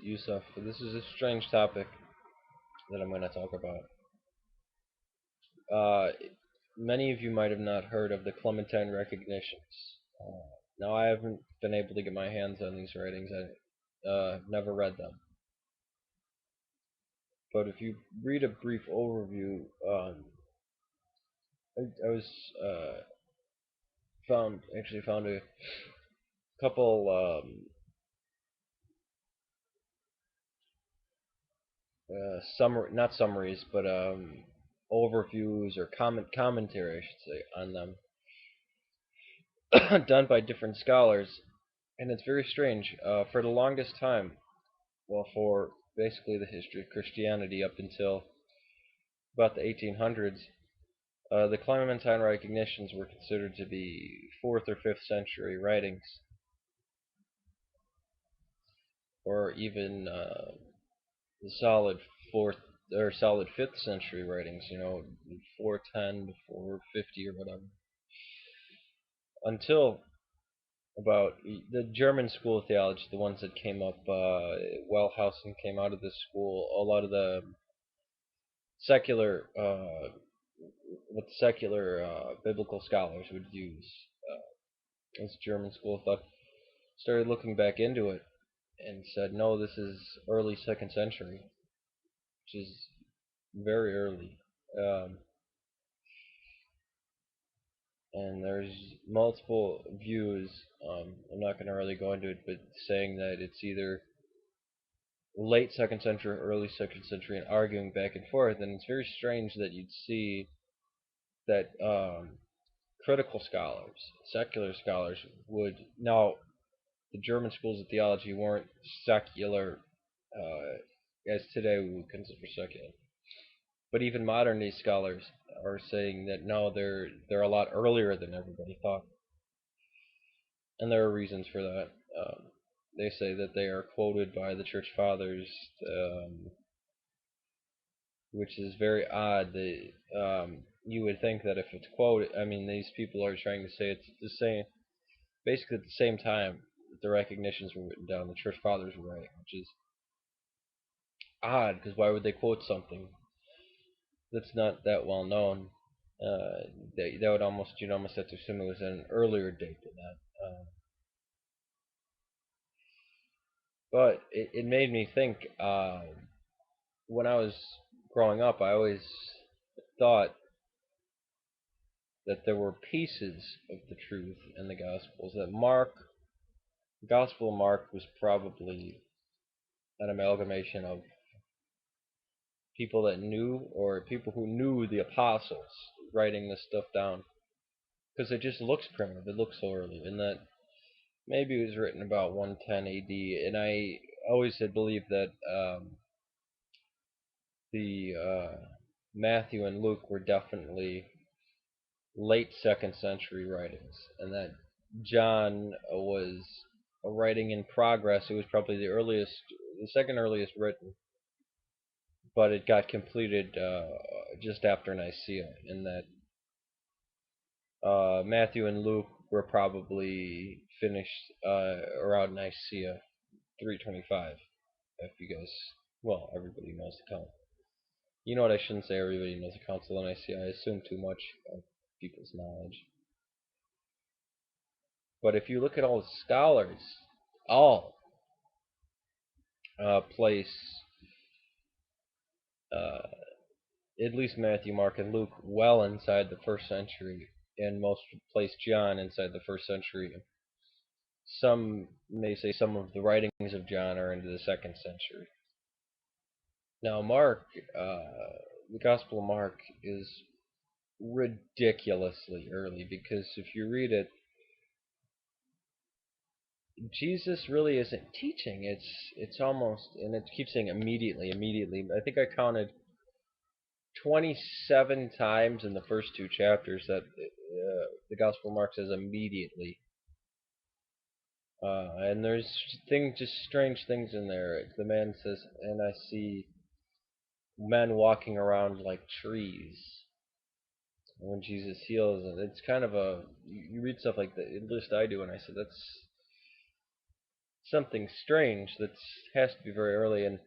Yusuf. This is a strange topic that I'm going to talk about. Uh, Many of you might have not heard of the Clementine recognitions. Now, I haven't been able to get my hands on these writings. I've never read them. But if you read a brief overview, I was found a couple not summaries, but overviews or commentary, I should say, on them done by different scholars, and it's very strange. For the longest time, well, for basically the history of Christianity up until about the 1800s, the Clementine recognitions were considered to be 4th or 5th century writings, or even the solid 4th or solid 5th century writings. 410 to 450 or whatever. Until about the German school of theology, the ones that came up, Wellhausen came out of this school. A lot of the secular, what secular biblical scholars would use as German school of thought, started looking back into it and said, no, this is early 2nd century, which is very early. And there's multiple views. I'm not going to really go into it, but saying that it's either late 2nd century, early 2nd century, and arguing back and forth. And it's very strange that you'd see that critical scholars, secular scholars, would now the German schools of theology weren't secular as today we would consider secular. But even modern day scholars are saying that no, they're a lot earlier than everybody thought, and there are reasons for that. They say that they are quoted by the church fathers, which is very odd. You would think that if it's quoted, I mean, these people are trying to say it's the same, basically at the same time that the recognitions were written down, the church fathers were writing, which is odd because why would they quote something that's not that well known? That would almost you'd almost have to assume it was at an earlier date than that. But it made me think. When I was growing up, I always thought that there were pieces of the truth in the Gospels. That the Gospel of Mark was probably an amalgamation of people that knew, or people who knew the apostles writing this stuff down. Because it just looks primitive. It looks so early. And that maybe it was written about 110 AD. And I always had believed that the Matthew and Luke were definitely late 2nd century writings, and that John was a writing in progress. It was probably the second earliest written, but it got completed just after Nicaea, and that Matthew and Luke were probably finished around Nicaea 325. If you guys, well, everybody knows the count. You know what? I shouldn't say everybody knows the Council of Nicaea. I assume too much of people's knowledge. But if you look at all the scholars, all place uh, at least Matthew, Mark, and Luke well inside the 1st century, and most place John inside the 1st century. Some may say some of the writings of John are into the 2nd century. Now, Mark, the Gospel of Mark is ridiculously early because if you read it, Jesus really isn't teaching. It's almost, and it keeps saying immediately, immediately. I think I counted 27 times in the first 2 chapters that the Gospel of Mark says immediately. And there's just strange things in there. The man says, and I see men walking around like trees when Jesus heals. And it's kind of you read stuff like that, at least I do, and I said, that's something strange that has to be very early. And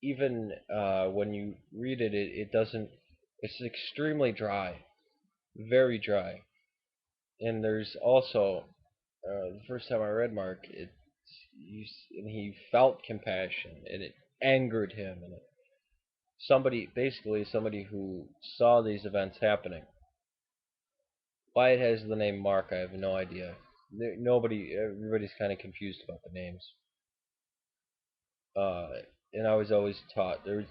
even when you read it, it doesn't. It's extremely dry, very dry. And there's also the first time I read Mark, and he felt compassion, and it angered him, and somebody who saw these events happening. Why it has the name Mark, I have no idea. Everybody's kind of confused about the names. Uh, and I was always taught there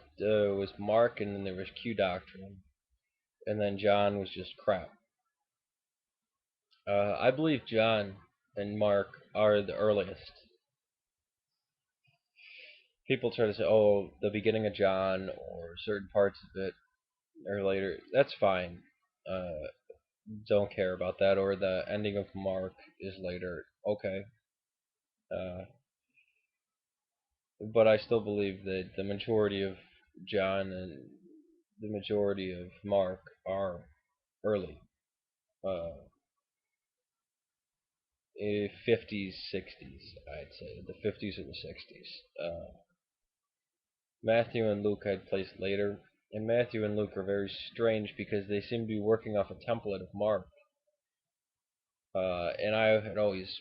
was Mark, and then there was Q Doctrine, and then John was just crap. I believe John and Mark are the earliest. People try to say, oh, the beginning of John or certain parts of it or later. That's fine. Don't care about that. Or the ending of Mark is later. Okay. Uh, but I still believe that the majority of John and the majority of Mark are early. Uh, 50s, 60s, I'd say. The 50s or the 60s. Matthew and Luke I'd place later. And Matthew and Luke are very strange because they seem to be working off a template of Mark. And I had always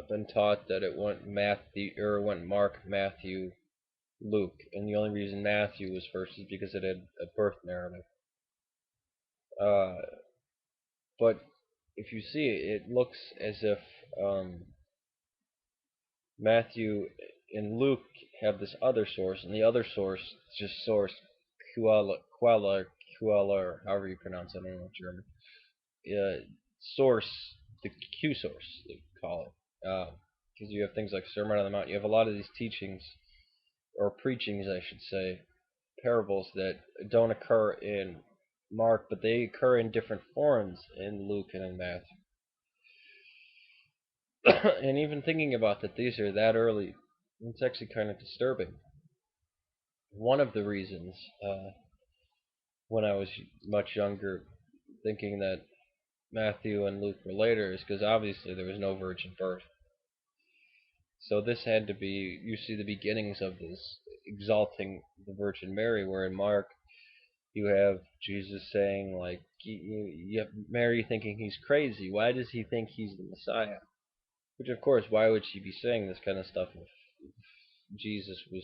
been taught that it went Mark, Matthew, Luke, and the only reason Matthew was first is because it had a birth narrative. Uh, but if you see it, it looks as if Matthew and Luke have this other source, and the other source is just source Queller, however you pronounce it, I don't know German. Source, the Q source, they call it. Because you have things like Sermon on the Mount. You have a lot of these teachings, or preachings, I should say, parables that don't occur in Mark, but they occur in different forms in Luke and in Matthew. And even thinking about that these are that early, it's actually kind of disturbing. One of the reasons, when I was much younger, thinking that Matthew and Luke were later, is because obviously there was no virgin birth. So this had to be, you see the beginnings of this exalting the Virgin Mary, where in Mark you have Jesus saying, like, you have Mary thinking he's crazy. Why does he think he's the Messiah? Which, of course, why would she be saying this kind of stuff if Jesus was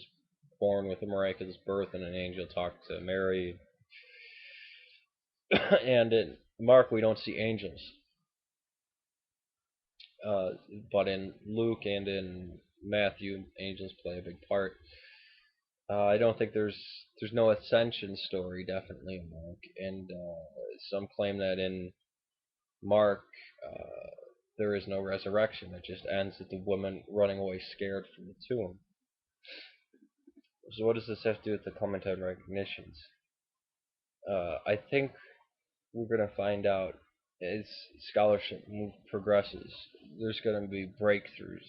born with a miraculous birth and an angel talked to Mary? And in Mark, we don't see angels. But in Luke and in Matthew, angels play a big part. I don't think there's no ascension story definitely in Mark, and some claim that in Mark there is no resurrection. It just ends with the woman running away scared from the tomb. So what does this have to do with the Clementine recognitions? I think we're going to find out as scholarship progresses. There's going to be breakthroughs,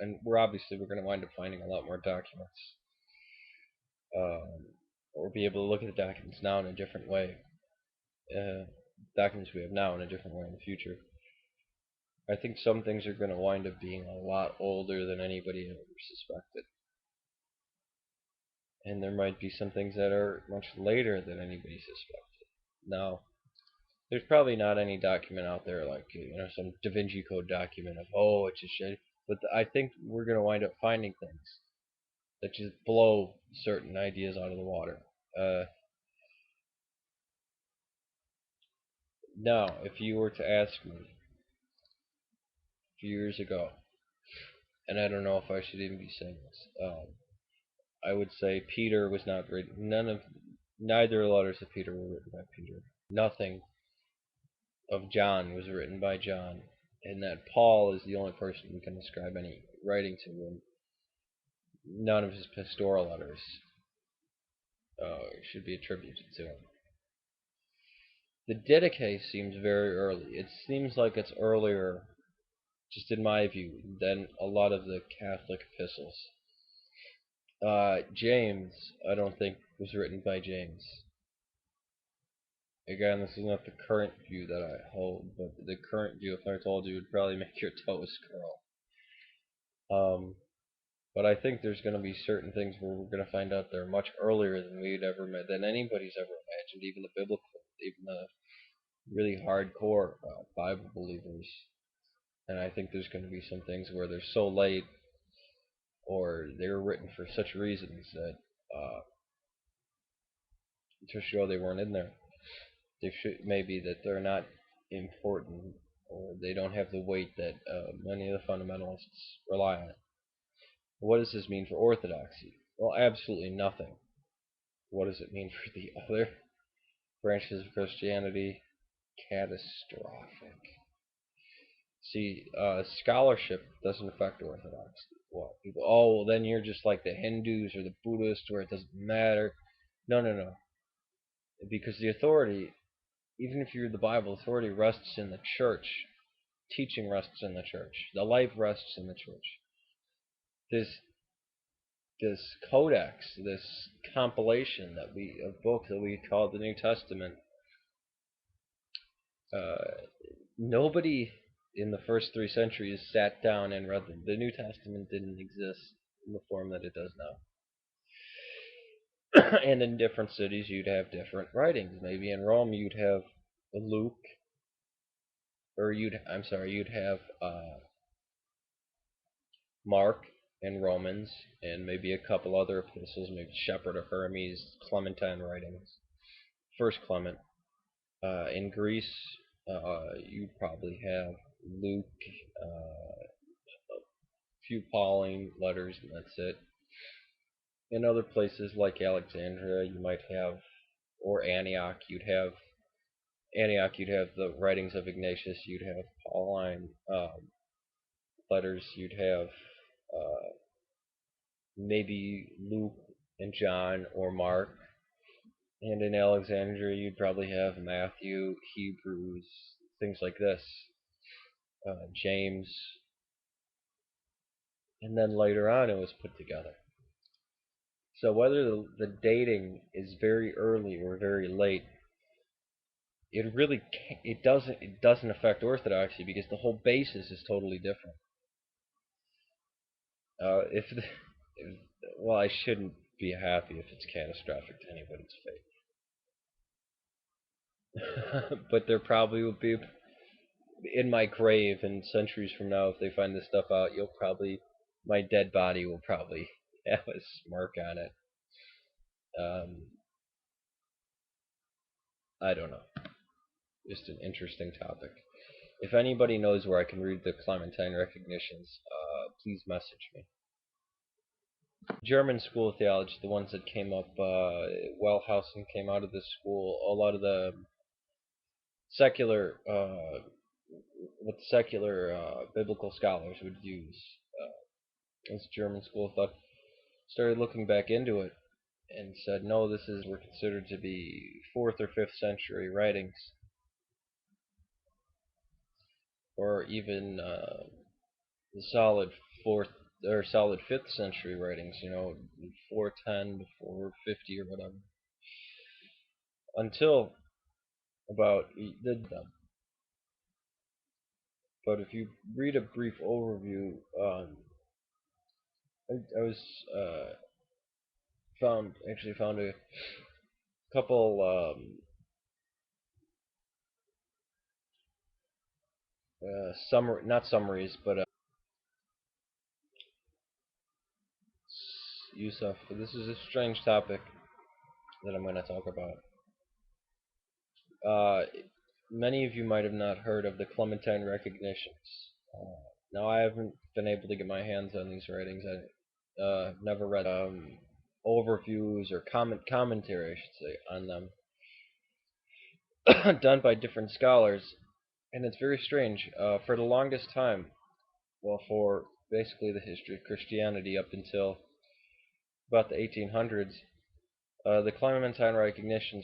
and we're going to wind up finding a lot more documents, or be able to look at the documents now in a different way. Documents we have now in a different way in the future. I think some things are going to wind up being a lot older than anybody ever suspected. And there might be some things that are much later than anybody suspected. Now, there's probably not any document out there like, some Da Vinci Code document of, oh, it's just shit. But I think we're going to wind up finding things that just blow certain ideas out of the water. Now, if you were to ask me a few years ago, and I don't know if I should even be saying this, I would say Peter was not written. Neither letters of Peter were written by Peter. Nothing of John was written by John, and that Paul is the only person we can ascribe any writing to, and none of his pastoral letters should be attributed to him. The Didache seems very early. It seems like it's earlier, just in my view, than a lot of the Catholic epistles. James, I don't think was written by James. Again, this is not the current view that I hold, but the current view, if I told you, would probably make your toes curl. Um, but I think there's going to be certain things where we're going to find out they're much earlier than than anybody's ever imagined, even the biblical, even the really hardcore Bible believers. And I think there's going to be some things where they're so late, or they were written for such reasons that to show they weren't in there. They should maybe that they're not important, or they don't have the weight that many of the fundamentalists rely on. What does this mean for orthodoxy? Well, absolutely nothing. What does it mean for the other branches of Christianity? Catastrophic. See, scholarship doesn't affect orthodoxy. What people? Oh, well, then you're just like the Hindus or the Buddhists, where it doesn't matter. No, no, no. Because the authority, even if you're the Bible, authority rests in the church. Teaching rests in the church. The life rests in the church. This this codex, this compilation of books that we call the New Testament, uh, nobody in the first 3 centuries sat down and read them. The New Testament didn't exist in the form that it does now. And in different cities, you'd have different writings. Maybe in Rome, you'd have Luke, or you'd have Mark and Romans, and maybe a couple other epistles, maybe Shepherd of Hermes, Clementine writings, First Clement. In Greece, you probably have Luke, a few Pauline letters, and that's it. In other places like Alexandria, you might have, or Antioch, you'd have the writings of Ignatius, you'd have Pauline letters, you'd have uh, maybe Luke and John or Mark. And in Alexandria, you'd probably have Matthew, Hebrews, things like this, James, and then later on it was put together. So whether the dating is very early or very late, it doesn't affect orthodoxy because the whole basis is totally different. If well, I shouldn't be happy if it's catastrophic to anybody's faith, but there probably will be in my grave in centuries from now if they find this stuff out. My dead body will probably have a smirk on it. Um, I don't know. Just an interesting topic. If anybody knows where I can read the Clementine recognitions, please message me. German school of theology, the ones that came up, Wellhausen came out of this school. A lot of the secular, what secular biblical scholars would use as German school of thought, started looking back into it and said, no, were considered to be 4th or 5th century writings, or even solid 4th or solid 5th century writings, 410 to 450 or whatever, until about them. But if you read a brief overview, I was found a couple not summaries, but Yusuf, this is a strange topic that I'm going to talk about. Many of you might have not heard of the Clementine recognitions. Now, I haven't been able to get my hands on these writings. I've never read overviews or commentary, I should say, on them done by different scholars, and it's very strange. For the longest time, well, for basically the history of Christianity up until about the 1800s, the Clementine recognitions